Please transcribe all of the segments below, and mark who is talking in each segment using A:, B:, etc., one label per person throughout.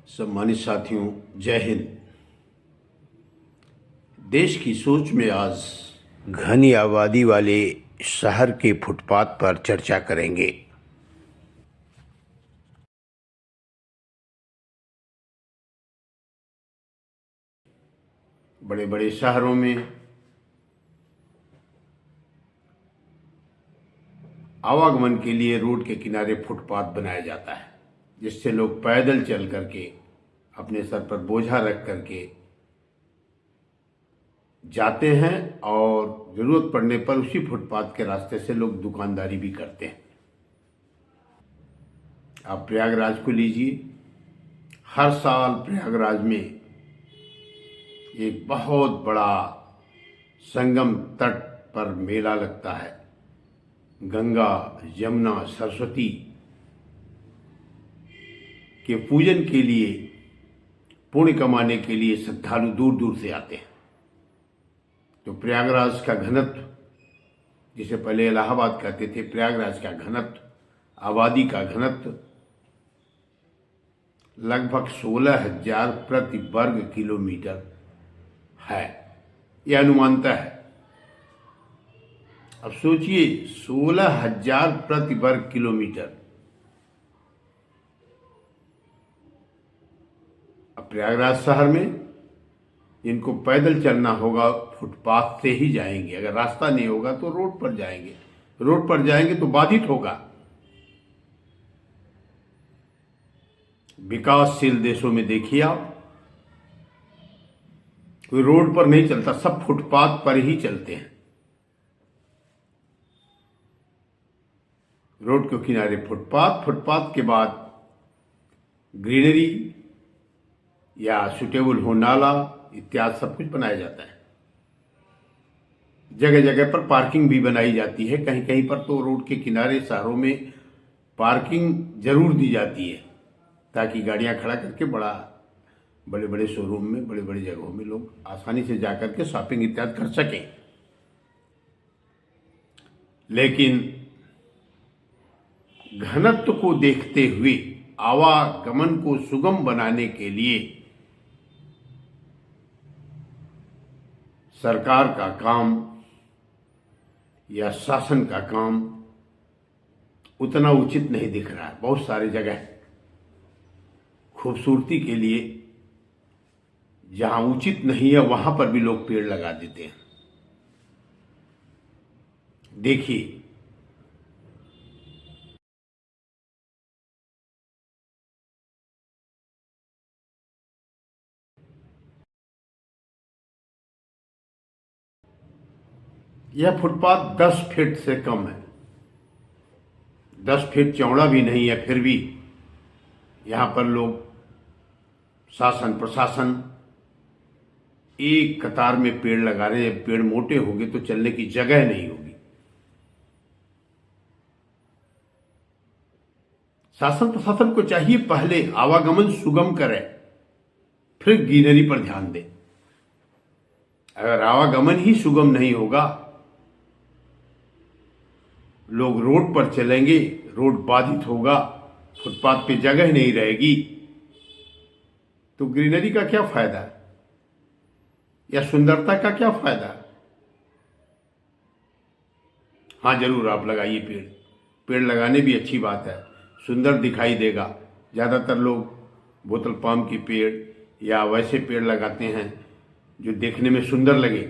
A: सम्मानित साथियों, जय हिंद। देश की सोच में आज घनी आबादी वाले शहर के फुटपाथ पर चर्चा करेंगे। बड़े बड़े शहरों में आवागमन के लिए रोड के किनारे फुटपाथ बनाया जाता है, जिससे लोग पैदल चल करके अपने सर पर बोझा रख करके जाते हैं और ज़रूरत पड़ने पर उसी फुटपाथ के रास्ते से लोग दुकानदारी भी करते हैं। आप प्रयागराज को लीजिए, हर साल प्रयागराज में एक बहुत बड़ा संगम तट पर मेला लगता है। गंगा, यमुना, सरस्वती के पूजन के लिए, पुण्य कमाने के लिए श्रद्धालु दूर दूर से आते हैं। तो प्रयागराज का घनत्व, जिसे पहले इलाहाबाद कहते थे, प्रयागराज का घनत्व, आबादी का घनत्व लगभग 16,000 प्रति वर्ग किलोमीटर है। यह अनुमानतः है। अब सोचिए, 16,000 प्रति वर्ग किलोमीटर। अब प्रयागराज शहर में इनको पैदल चलना होगा, फुटपाथ से ही जाएंगे। अगर रास्ता नहीं होगा तो रोड पर जाएंगे। रोड पर जाएंगे तो बाधित होगा। विकासशील देशों में देखिए आप, कोई रोड पर नहीं चलता, सब फुटपाथ पर ही चलते हैं। रोड के किनारे फुटपाथ, फुटपाथ के बाद ग्रीनरी या सुटेबल हो नाला इत्यादि सब कुछ बनाया जाता है। जगह जगह पर पार्किंग भी बनाई जाती है। कहीं कहीं पर तो रोड के किनारे शहरों में पार्किंग जरूर दी जाती है, ताकि गाड़ियां खड़ा करके बड़े बड़े शोरूम में, बड़े बड़े जगहों में लोग आसानी से जाकर के शॉपिंग इत्यादि कर सकें। लेकिन घनत्व को देखते हुए आवागमन को सुगम बनाने के लिए सरकार का काम या शासन का काम उतना उचित नहीं दिख रहा है। बहुत सारी जगह खूबसूरती के लिए जहां उचित नहीं है, वहां पर भी लोग पेड़ लगा देते हैं। देखिए, यह फुटपाथ 10 फीट से कम है, 10 फीट चौड़ा भी नहीं है। फिर भी यहां पर लोग, शासन प्रशासन एक कतार में पेड़ लगा रहे हैं। पेड़ मोटे होंगे तो चलने की जगह नहीं होगी। शासन प्रशासन को चाहिए पहले आवागमन सुगम करे, फिर ग्रीनरी पर ध्यान दे। अगर आवागमन ही सुगम नहीं होगा, लोग रोड पर चलेंगे, रोड बाधित होगा, फुटपाथ पे जगह नहीं रहेगी, तो ग्रीनरी का क्या फायदा है या सुंदरता का क्या फायदा है? हाँ, जरूर आप लगाइए पेड़। पेड़ लगाने भी अच्छी बात है, सुंदर दिखाई देगा। ज़्यादातर लोग बोतल पाम के पेड़ या वैसे पेड़ लगाते हैं जो देखने में सुंदर लगे,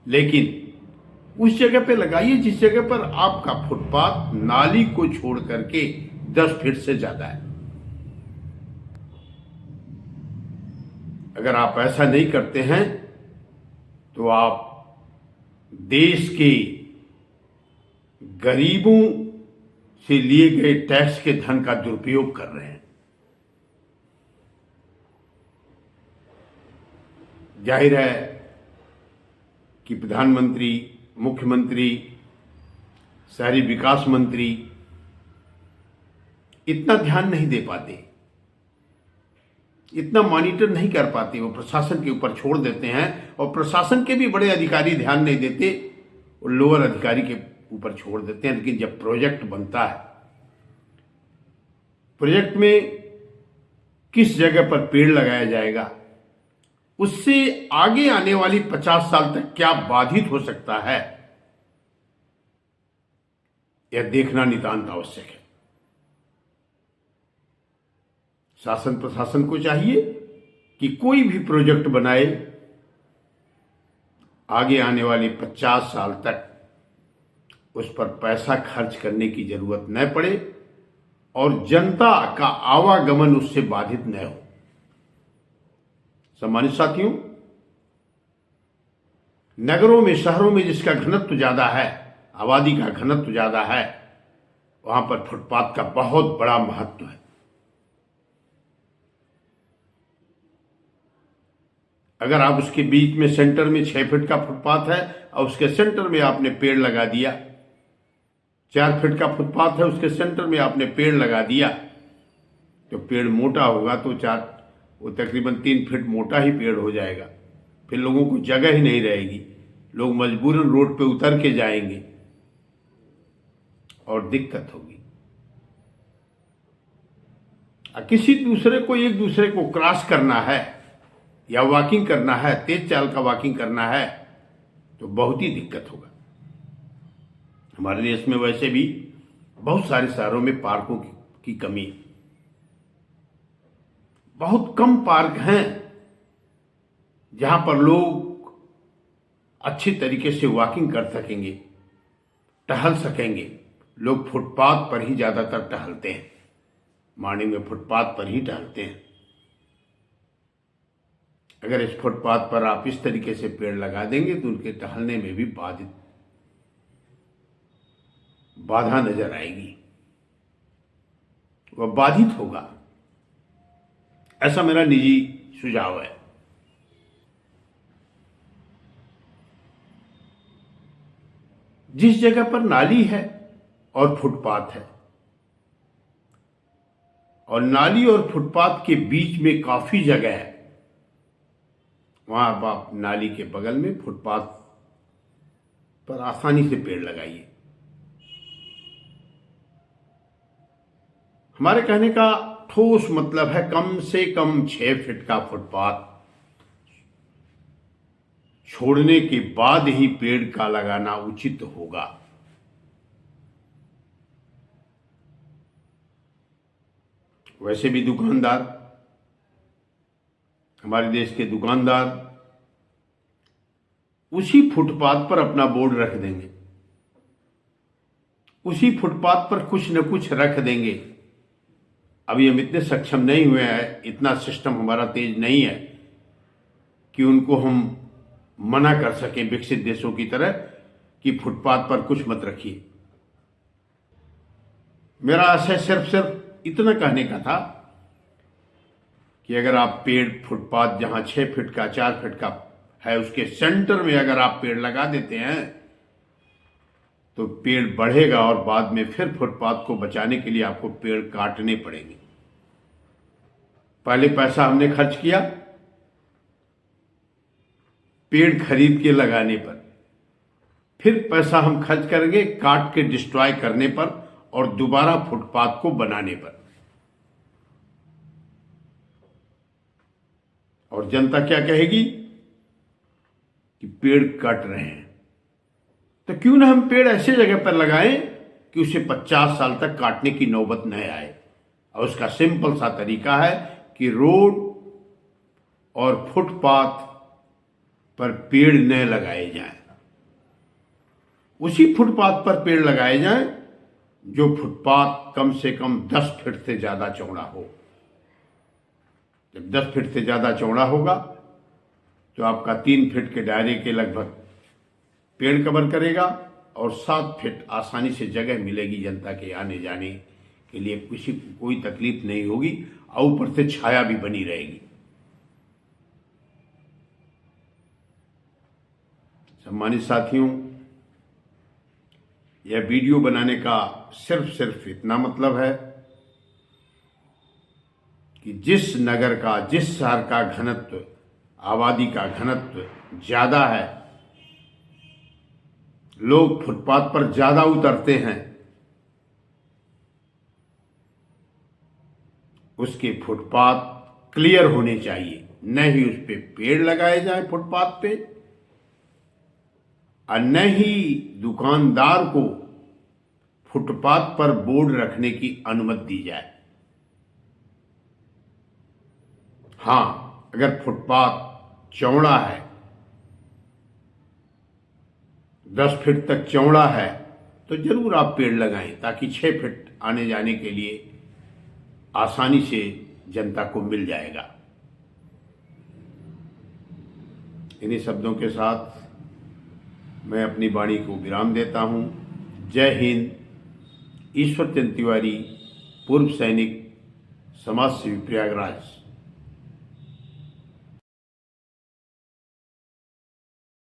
A: लेकिन उस जगह पे लगाइए जिस जगह पर आपका फुटपाथ नाली को छोड़ करके 10 फीट से ज्यादा है। अगर आप ऐसा नहीं करते हैं तो आप देश के गरीबों से लिए गए टैक्स के धन का दुरुपयोग कर रहे हैं। जाहिर है कि प्रधानमंत्री, मुख्यमंत्री, शहरी विकास मंत्री इतना ध्यान नहीं दे पाते, इतना मॉनिटर नहीं कर पाते। वो प्रशासन के ऊपर छोड़ देते हैं, और प्रशासन के भी बड़े अधिकारी ध्यान नहीं देते, और लोअर अधिकारी के ऊपर छोड़ देते हैं। लेकिन जब प्रोजेक्ट बनता है, प्रोजेक्ट में किस जगह पर पेड़ लगाया जाएगा, उससे आगे आने वाली 50 साल तक क्या बाधित हो सकता है, यह देखना नितांत आवश्यक है। शासन प्रशासन को चाहिए कि कोई भी प्रोजेक्ट बनाए, आगे आने वाले 50 साल तक उस पर पैसा खर्च करने की जरूरत न पड़े और जनता का आवागमन उससे बाधित न हो। सम्मानित साथियों, नगरों में, शहरों में जिसका घनत्व ज्यादा है, आबादी का घनत्व ज्यादा है, वहां पर फुटपाथ का बहुत बड़ा महत्व है। अगर आप उसके बीच में सेंटर में 6 फीट का फुटपाथ है और उसके सेंटर में आपने पेड़ लगा दिया, 4 फीट का फुटपाथ है, उसके सेंटर में आपने पेड़ लगा दिया, तो पेड़ मोटा होगा तो वो तकरीबन 3 फीट मोटा ही पेड़ हो जाएगा। फिर लोगों को जगह ही नहीं रहेगी, लोग मजबूरन रोड पे उतर के जाएंगे और दिक्कत होगी। किसी दूसरे को, एक दूसरे को क्रॉस करना है या वॉकिंग करना है, तेज चाल का वॉकिंग करना है, तो बहुत ही दिक्कत होगा। हमारे देश में वैसे भी बहुत सारे शहरों में पार्कों की कमी है। बहुत कम पार्क हैं जहां पर लोग अच्छी तरीके से वॉकिंग कर सकेंगे, टहल सकेंगे। लोग फुटपाथ पर ही ज्यादातर टहलते हैं, मॉर्निंग में फुटपाथ पर ही टहलते हैं। अगर इस फुटपाथ पर आप इस तरीके से पेड़ लगा देंगे तो उनके टहलने में भी बाधा नजर आएगी, वह बाधित होगा। ऐसा मेरा निजी सुझाव है। जिस जगह पर नाली है और फुटपाथ है, और नाली और फुटपाथ के बीच में काफी जगह है, वहां आप नाली के बगल में फुटपाथ पर आसानी से पेड़ लगाइए। हमारे कहने का ठोस मतलब है कम से कम 6 फीट का फुटपाथ छोड़ने के बाद ही पेड़ का लगाना उचित होगा। वैसे भी दुकानदार, हमारे देश के दुकानदार उसी फुटपाथ पर अपना बोर्ड रख देंगे, उसी फुटपाथ पर कुछ न कुछ रख देंगे। अभी हम इतने सक्षम नहीं हुए हैं, इतना सिस्टम हमारा तेज नहीं है कि उनको हम मना कर सकें विकसित देशों की तरह कि फुटपाथ पर कुछ मत रखिए। मेरा आशय सिर्फ इतना कहने का था कि अगर आप पेड़ फुटपाथ जहां 6 फीट का, 4 फीट का है, उसके सेंटर में अगर आप पेड़ लगा देते हैं तो पेड़ बढ़ेगा और बाद में फिर फुटपाथ को बचाने के लिए आपको पेड़ काटने पड़ेंगे। पहले पैसा हमने खर्च किया पेड़ खरीद के लगाने पर, फिर पैसा हम खर्च करेंगे काट के डिस्ट्रॉय करने पर और दोबारा फुटपाथ को बनाने पर। और जनता क्या कहेगी कि पेड़ कट रहे हैं। तो क्यों ना हम पेड़ ऐसे जगह पर लगाएं कि उसे 50 साल तक काटने की नौबत न आए। और उसका सिंपल सा तरीका है कि रोड और फुटपाथ पर पेड़ न लगाए जाएं, उसी फुटपाथ पर पेड़ लगाए जाएं जो फुटपाथ कम से कम 10 फीट से ज्यादा चौड़ा हो। जब 10 फीट से ज्यादा चौड़ा होगा तो आपका 3 फीट के दायरे के लगभग पेड़ कवर करेगा और 7 फीट आसानी से जगह मिलेगी जनता के आने जाने के लिए, किसी को कोई तकलीफ नहीं होगी और ऊपर से छाया भी बनी रहेगी। सम्मानित साथियों, यह वीडियो बनाने का सिर्फ इतना मतलब है कि जिस नगर का, जिस शहर का घनत्व, आबादी का घनत्व ज्यादा है, लोग फुटपाथ पर ज्यादा उतरते हैं, उसके फुटपाथ क्लियर होने चाहिए, न ही उस पे पेड़ लगाए जाए फुटपाथ पे, और न ही दुकानदार को फुटपाथ पर बोर्ड रखने की अनुमति दी जाए। हाँ, अगर फुटपाथ चौड़ा है, 10 फीट तक चौड़ा है, तो जरूर आप पेड़ लगाएं, ताकि 6 फीट आने जाने के लिए आसानी से जनता को मिल जाएगा। इन्हीं शब्दों के साथ मैं अपनी वाणी को विराम देता हूं। जय हिंद। ईश्वर चंद तिवारी, पूर्व सैनिक, समाज सेवी, प्रयागराज।